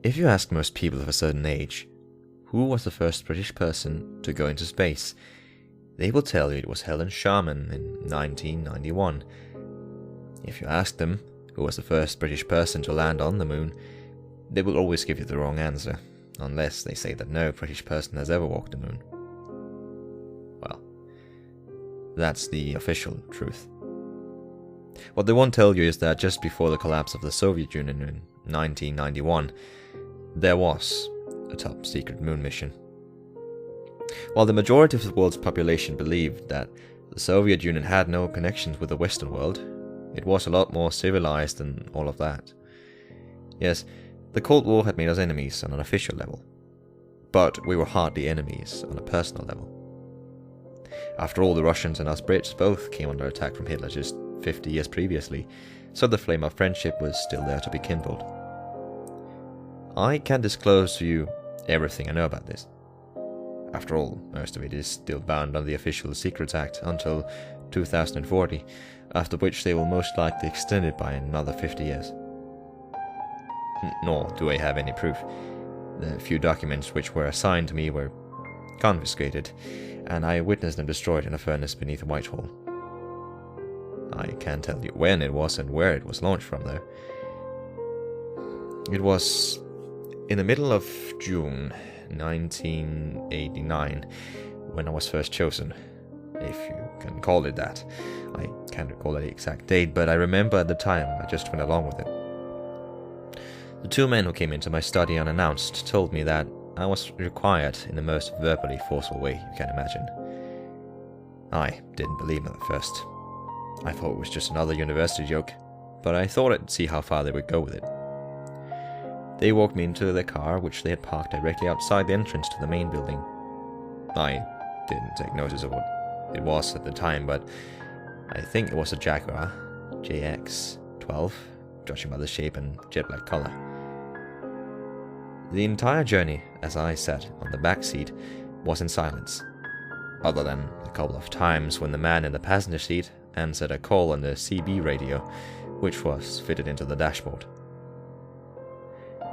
If you ask most people of a certain age, who was the first British person to go into space, they will tell you it was Helen Sharman in 1991. If you ask them who was the first British person to land on the moon, they will always give you the wrong answer, unless they say that no British person has ever walked the moon. Well, that's the official truth. What they won't tell you is that just before the collapse of the Soviet Union in 1991, there was a top-secret moon mission. While the majority of the world's population believed that the Soviet Union had no connections with the Western world, it was a lot more civilized than all of that. Yes, the Cold War had made us enemies on an official level, but we were hardly enemies on a personal level. After all, the Russians and us Brits both came under attack from Hitler just 50 years previously, so the flame of friendship was still there to be kindled. I can't disclose to you everything I know about this. After all, most of it is still bound under the Official Secrets Act until 2040, after which they will most likely extend it by another 50 years. Nor do I have any proof. The few documents which were assigned to me were confiscated, and I witnessed them destroyed in a furnace beneath Whitehall. I can't tell you when it was and where it was launched from, though. It was in the middle of June 1989 when I was first chosen, if you can call it that. I can't recall the exact date, but I remember at the time I just went along with it. The two men who came into my study unannounced told me that I was required in the most verbally forceful way you can imagine. I didn't believe them at first. I thought it was just another university joke, but I thought I'd see how far they would go with it. They walked me into their car, which they had parked directly outside the entrance to the main building. I didn't take notice of what it was at the time, but I think it was a Jaguar JX-12, judging by the shape and jet black color. The entire journey, as I sat on the back seat, was in silence, other than a couple of times when the man in the passenger seat answered a call on the CB radio, which was fitted into the dashboard.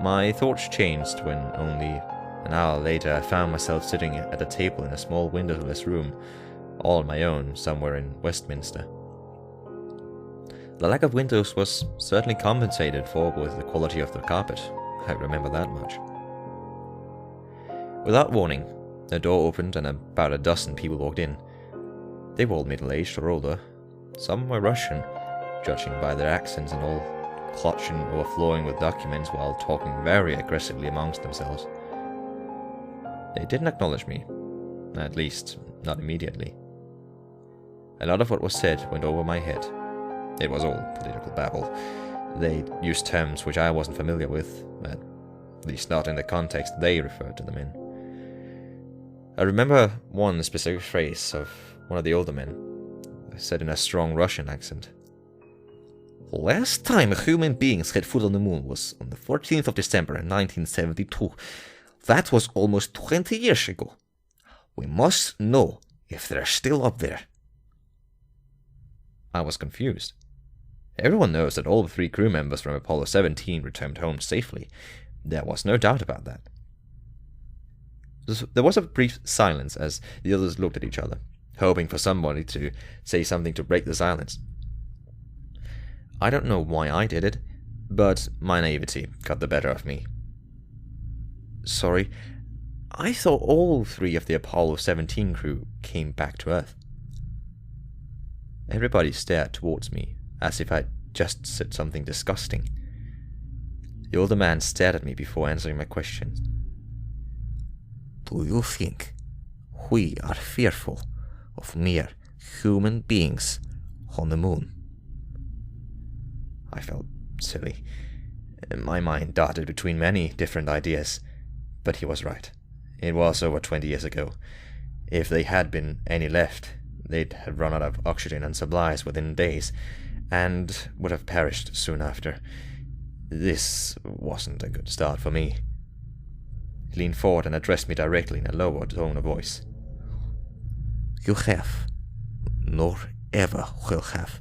My thoughts changed when only an hour later I found myself sitting at a table in a small windowless room, all on my own, somewhere in Westminster. The lack of windows was certainly compensated for with the quality of the carpet. I remember that much. Without warning, a door opened and about a dozen people walked in. They were all middle-aged or older. Some were Russian, judging by their accents, and all clutching or overflowing with documents while talking very aggressively amongst themselves. They didn't acknowledge me, at least not immediately. A lot of what was said went over my head. It was all political babble. They used terms which I wasn't familiar with, at least not in the context they referred to them in. I remember one specific phrase of one of the older men, said in a strong Russian accent. "Last time human beings had food on the moon was on the 14th of December 1972. That was almost 20 years ago. We must know if they're still up there." I was confused. Everyone knows that all the 3 crew members from Apollo 17 returned home safely. There was no doubt about that. There was a brief silence as the others looked at each other, hoping for somebody to say something to break the silence. I don't know why I did it, but my naivety got the better of me. "Sorry, I thought all 3 of the Apollo 17 crew came back to Earth." Everybody stared towards me, as if I'd just said something disgusting. The older man stared at me before answering my questions. "Do you think we are fearful of mere human beings on the moon?" I felt silly. My mind darted between many different ideas, but he was right. It was over 20 years ago. If they had been any left, they'd have run out of oxygen and supplies within days, and would have perished soon after. This wasn't a good start for me. He leaned forward and addressed me directly in a lower tone of voice. "You have, nor ever will have,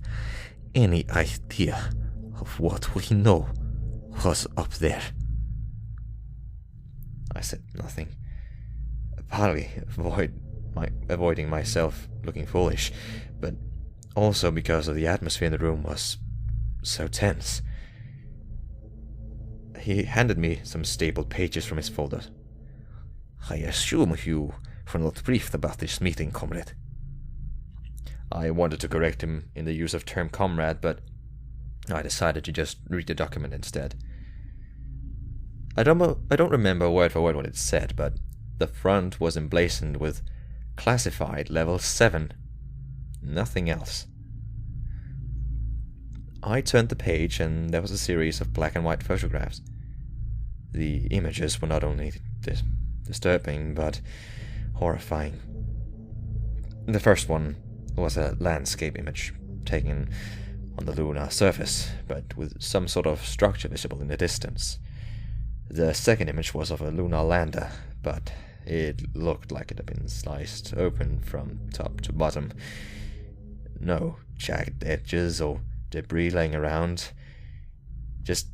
any idea of what we know was up there. I said nothing, partly avoiding myself looking foolish, but also because of the atmosphere in the room was so tense. He handed me some stapled pages from his folder. "I assume you were not briefed about this meeting, comrade." I wanted to correct him in the use of term comrade, but I decided to just read the document instead. I don't remember word for word what it said, but the front was emblazoned with classified level 7. Nothing else. I turned the page and there was a series of black and white photographs. The images were not only disturbing, but horrifying. The first one was a landscape image taken on the lunar surface, but with some sort of structure visible in the distance. The second image was of a lunar lander, but it looked like it had been sliced open from top to bottom. No jagged edges or debris laying around. Just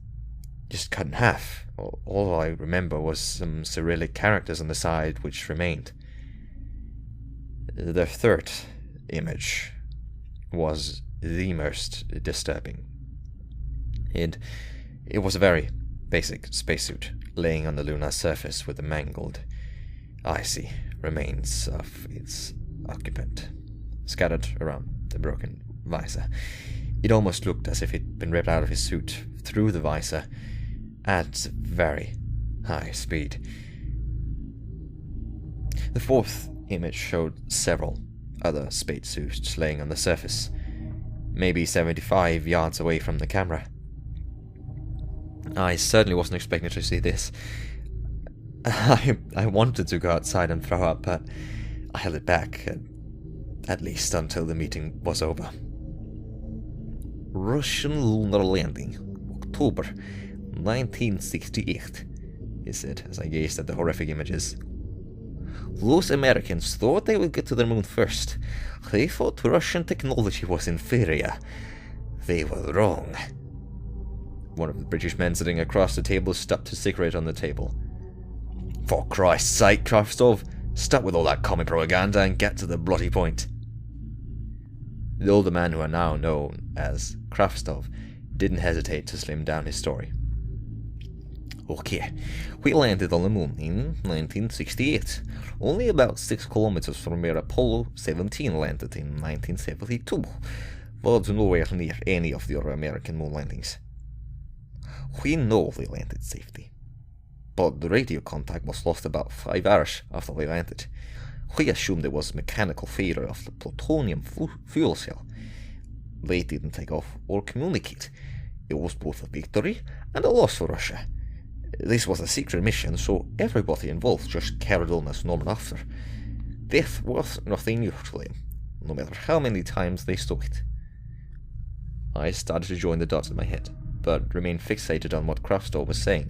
cut in half. All I remember was some Cyrillic characters on the side which remained. The third image was the most disturbing. It was a very basic spacesuit laying on the lunar surface with the mangled, icy remains of its occupant scattered around the broken visor. It almost looked as if it'd been ripped out of his suit through the visor at very high speed. The fourth image showed several other spacesuits laying on the surface, maybe 75 yards away from the camera. I certainly wasn't expecting to see this. I wanted to go outside and throw up, but I held it back, at least until the meeting was over. "Russian lunar landing, October 1968, he said as I gazed at the horrific images. "Those Americans thought they would get to the moon first. They thought Russian technology was inferior. They were wrong." One of the British men sitting across the table stubbed his cigarette on the table. "For Christ's sake, Krafstov, stop with all that commie propaganda and get to the bloody point." The older man, who are now known as Krafstov, didn't hesitate to slim down his story. "Okay, we landed on the moon in 1968, only about 6 kilometers from where Apollo 17 landed in 1972, but nowhere near any of the other American moon landings. We know they landed safely, but the radio contact was lost about 5 hours after they landed. We assumed it was mechanical failure of the plutonium fuel cell. They didn't take off or communicate. It was both a victory and a loss for Russia. This was a secret mission, so everybody involved just carried on as normal after. Death was nothing new to them, no matter how many times they saw it." I started to join the dots in my head, but remained fixated on what Krafstov was saying.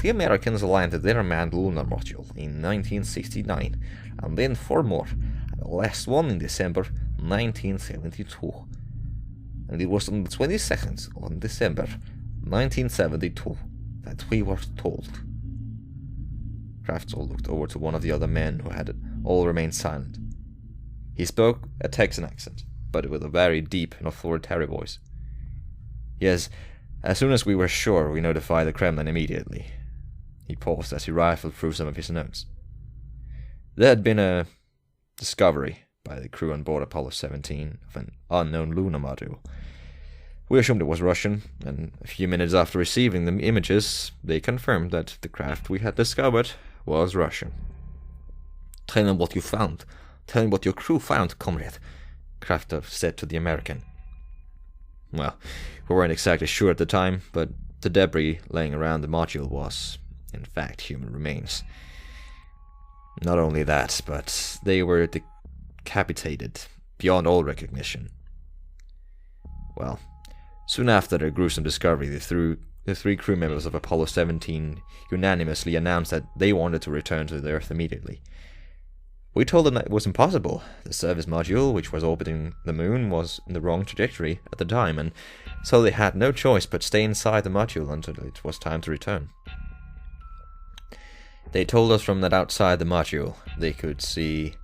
"The Americans landed their manned lunar module in 1969, and then 4 more, and the last one in December 1972. And it was on the 22nd of December 1972 that we were told." Krafstov looked over to one of the other men who had all remained silent. He spoke a Texan accent, but with a very deep and authoritative voice. "Yes, as soon as we were sure, we notified the Kremlin immediately." He paused as he rifled through some of his notes. "There had been a discovery by the crew on board Apollo 17 of an unknown lunar module. We assumed it was Russian, and a few minutes after receiving the images, they confirmed that the craft we had discovered was Russian." "Tell them what you found. Tell them what your crew found, comrade," Krafstov said to the American. Well, we weren't exactly sure at the time, but the debris laying around the module was, in fact, human remains. Not only that, but they were decapitated beyond all recognition. Well, soon after the gruesome discovery, the 3 crew members of Apollo 17 unanimously announced that they wanted to return to the Earth immediately. We told them that it was impossible. The service module, which was orbiting the moon, was in the wrong trajectory at the time, and so they had no choice but stay inside the module until it was time to return. They told us from that outside the module they could see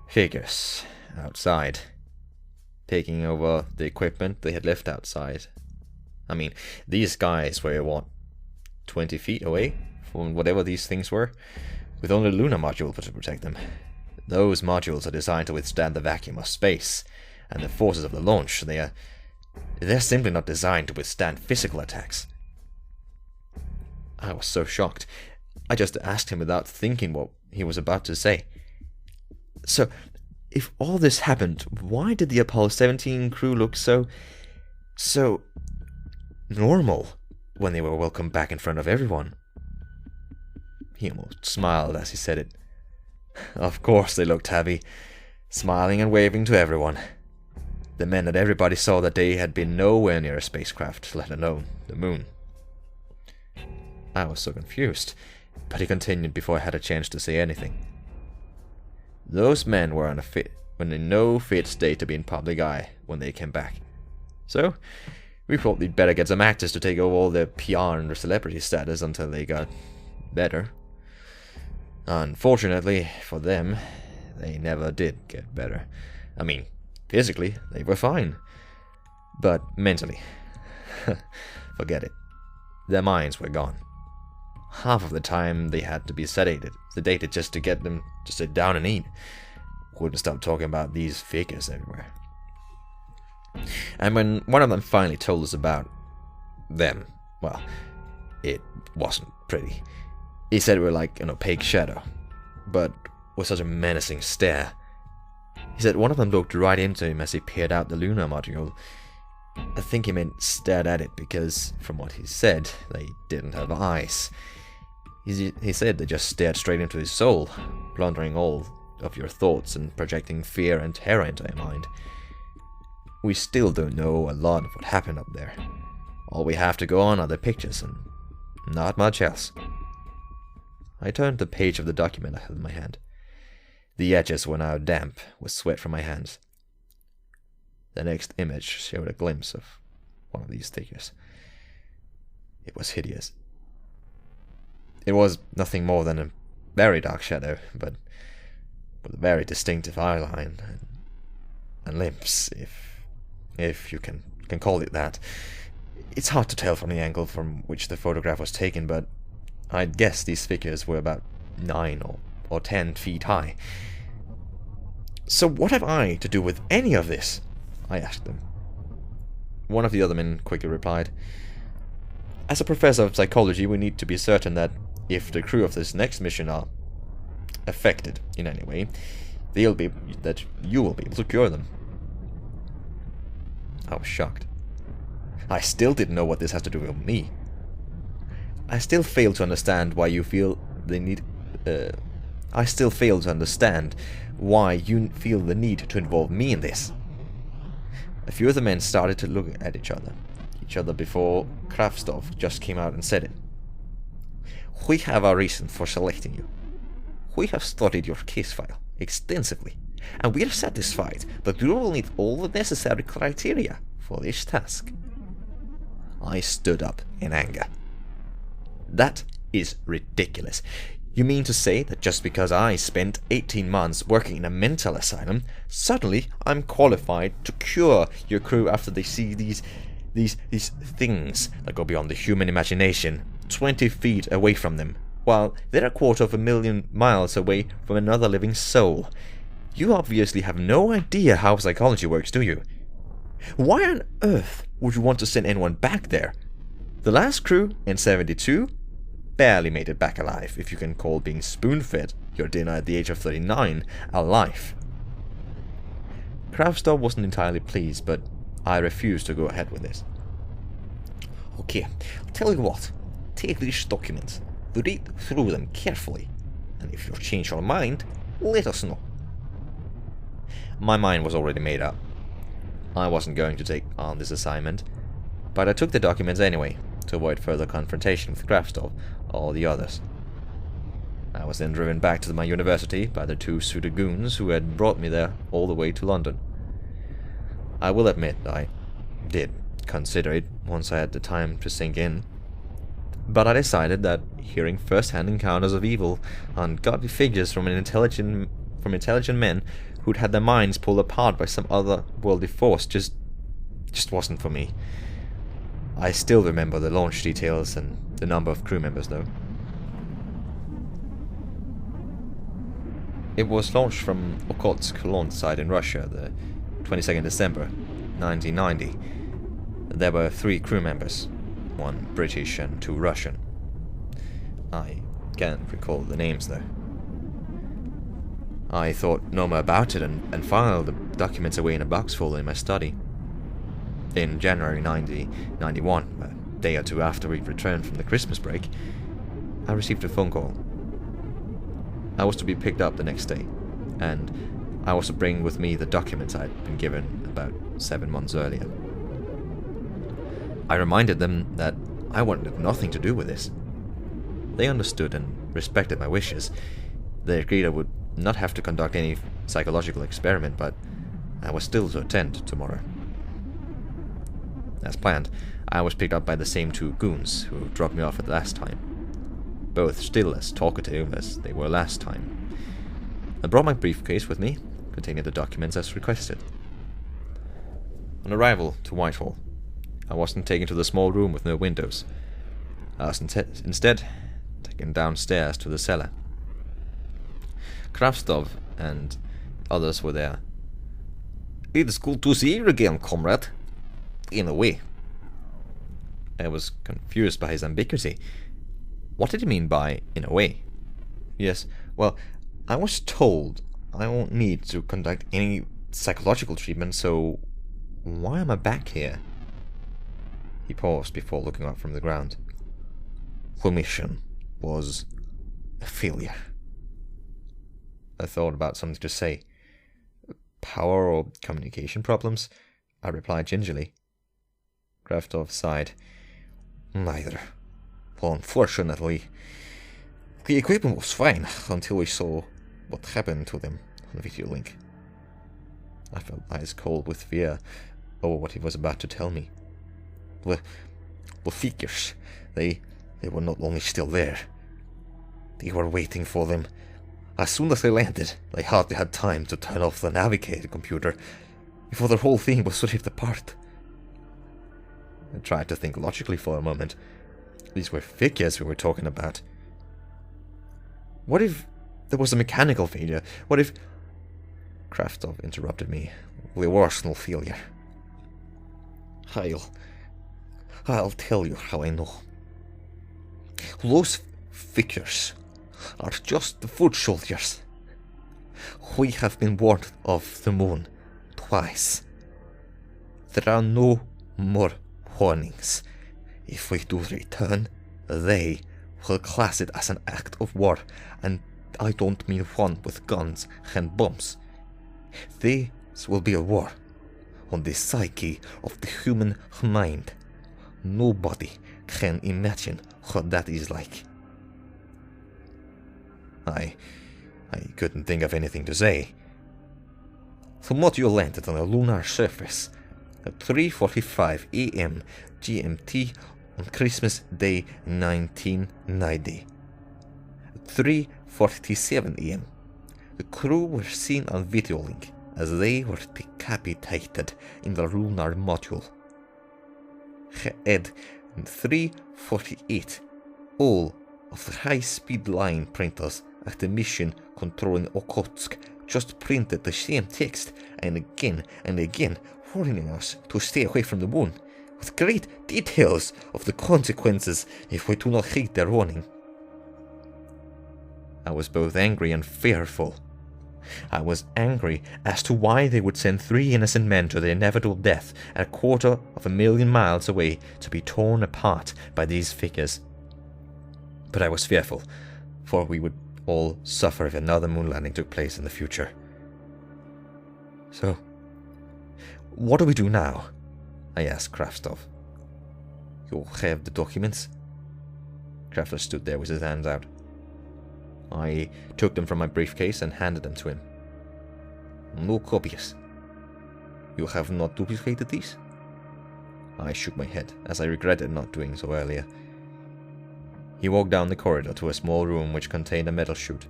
figures outside, taking over the equipment they had left outside. I mean, these guys were, what, 20 feet away from whatever these things were, with only the Lunar module to protect them. Those modules are designed to withstand the vacuum of space and the forces of the launch. They're simply not designed to withstand physical attacks. I was so shocked. I just asked him without thinking what he was about to say. So, if all this happened, why did the Apollo 17 crew look so normal when they were welcomed back in front of everyone? He almost smiled as he said it. Of course they looked happy, smiling and waving to everyone. The men that everybody saw that day had been nowhere near a spacecraft, let alone the moon. I was so confused, but he continued before I had a chance to say anything. Those men were in no fit state to be in public eye when they came back. So, we thought we'd better get some actors to take over all their PR and their celebrity status until they got better. Unfortunately for them, they never did get better. I mean, physically, they were fine. But mentally, forget it. Their minds were gone. Half of the time they had to be sedated just to get them to sit down and eat. Wouldn't stop talking about these figures everywhere. And when one of them finally told us about them, well, it wasn't pretty. He said we were like an opaque shadow, but with such a menacing stare. He said one of them looked right into him as he peered out the Lunar module. I think he meant stared at it because, from what he said, they didn't have eyes. He said they just stared straight into his soul, plundering all of your thoughts and projecting fear and terror into your mind. We still don't know a lot of what happened up there. All we have to go on are the pictures and not much else. I turned the page of the document I held in my hand. The edges were now damp with sweat from my hands. The next image showed a glimpse of one of these figures. It was hideous. It was nothing more than a very dark shadow, but with a very distinctive eyeline and limbs, if you can call it that. It's hard to tell from the angle from which the photograph was taken, but I'd guess these figures were about 9 or 10 feet high. So what have I to do with any of this? I asked them. One of the other men quickly replied, as a professor of psychology, we need to be certain that if the crew of this next mission are affected in any way, you will be able to cure them. I was shocked. I still didn't know what this has to do with me. I still fail to understand why you feel the need to involve me in this. A few of the men started to look at each other before Krafstov just came out and said it. We have a reason for selecting you. We have studied your case file extensively, and we are satisfied that you will meet all the necessary criteria for this task. I stood up in anger. That is ridiculous. You mean to say that just because I spent 18 months working in a mental asylum, suddenly I'm qualified to cure your crew after they see these things that go beyond the human imagination, 20 feet away from them, while they're 250,000 miles away from another living soul? You obviously have no idea how psychology works, do you? Why on earth would you want to send anyone back there? The last crew in 72 barely made it back alive, if you can call being spoon-fed your dinner at the age of 39 a life. Krafstov wasn't entirely pleased, but I refused to go ahead with this. Okay, I'll tell you what. Take these documents, read through them carefully, and if you change your mind, let us know. My mind was already made up. I wasn't going to take on this assignment, but I took the documents anyway, to avoid further confrontation with Krafstov or the others. I was then driven back to my university by the 2 suited goons who had brought me there all the way to London. I will admit I did consider it once I had the time to sink in, But I decided that hearing first-hand encounters of evil, ungodly figures from intelligent men who'd had their minds pulled apart by some otherworldly force just wasn't for me. I still remember the launch details and the number of crew members, though. It was launched from Okhotsk launch site in Russia, the 22nd December, 1990. There were 3 crew members, 1 British and 2 Russian. I can't recall the names, though. I thought no more about it and filed the documents away in a box folder in my study. In January 1991, a day or 2 after we returned from the Christmas break, I received a phone call. I was to be picked up the next day, and I was to bring with me the documents I'd been given about 7 months earlier. I reminded them that I wanted nothing to do with this. They understood and respected my wishes. They agreed I would not have to conduct any psychological experiment, but I was still to attend tomorrow. As planned, I was picked up by the same 2 goons who dropped me off at last time, both still as talkative as they were last time. I brought my briefcase with me, containing the documents as requested. On arrival to Whitehall, I wasn't taken to the small room with no windows. I was instead taken downstairs to the cellar. Kravstov and others were there. "It's good to see you again, comrade. In a way." I was confused by his ambiguity. What did he mean by "in a way"? Yes, well, I was told I won't need to conduct any psychological treatment, so why am I back here? He paused before looking up from the ground. "The mission was a failure." I thought about something to say. "Power or communication problems?" I replied gingerly. Kravstov sighed. "Neither. Unfortunately, the equipment was fine until we saw what happened to them on the video link." I felt ice cold with fear over what he was about to tell me. The figures, they were not only still there, they were waiting for them. As soon as they landed, they hardly had time to turn off the navigator computer before the whole thing was ripped apart. I tried to think logically for a moment. These were figures we were talking about. What if there was a mechanical failure? What if... Kravstov interrupted me. "The worst no failure. I'll tell you how I know. Those figures are just the foot soldiers. We have been warned of the moon twice. There are no more warnings. If we do return, they will class it as an act of war, and I don't mean one with guns and bombs. This will be a war on the psyche of the human mind. Nobody can imagine what that is like." I couldn't think of anything to say. "The module landed on the lunar surface at 3:45 a.m. GMT on Christmas Day 1990. At 3:47 a.m., the crew were seen on video link as they were decapitated in the lunar module. At 3:48, all of the high-speed line printers at the mission controlling Okhotsk just printed the same text and again, warning us to stay away from the moon, with great details of the consequences if we do not heed their warning." I was both angry and fearful. I was angry as to why they would send 3 innocent men to their inevitable death at 250,000 miles away to be torn apart by these figures. But I was fearful, for we would all suffer if another moon landing took place in the future. "So, what do we do now?" I asked Kravstov. "You have the documents?" Kravstov stood there with his hands out. I took them from my briefcase and handed them to him. "No copies. You have not duplicated these?" I shook my head, as I regretted not doing so earlier. He walked down the corridor to a small room which contained a metal chute.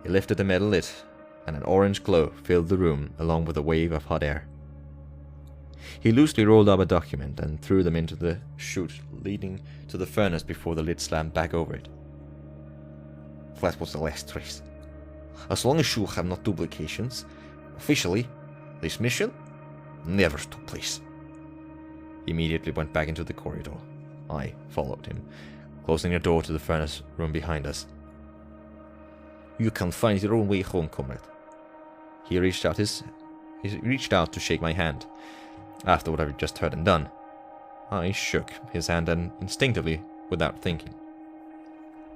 He lifted the metal lid, and an orange glow filled the room along with a wave of hot air. He loosely rolled up a document and threw them into the chute leading to the furnace before the lid slammed back over it. That was the last trace. As long as you have no duplications, officially, this mission never took place. He immediately went back into the corridor. I followed him, closing the door to the furnace room behind us. You can find your own way home, comrade. He reached out to shake my hand. After what I'd just heard and done, I shook his hand and instinctively, without thinking.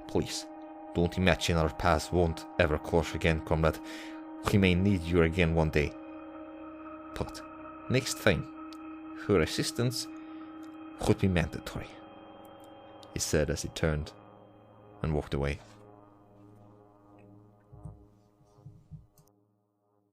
Please, don't imagine our paths won't ever cross again, comrade. We may need you again one day. But next time, your assistance would be mandatory, he said as he turned and walked away.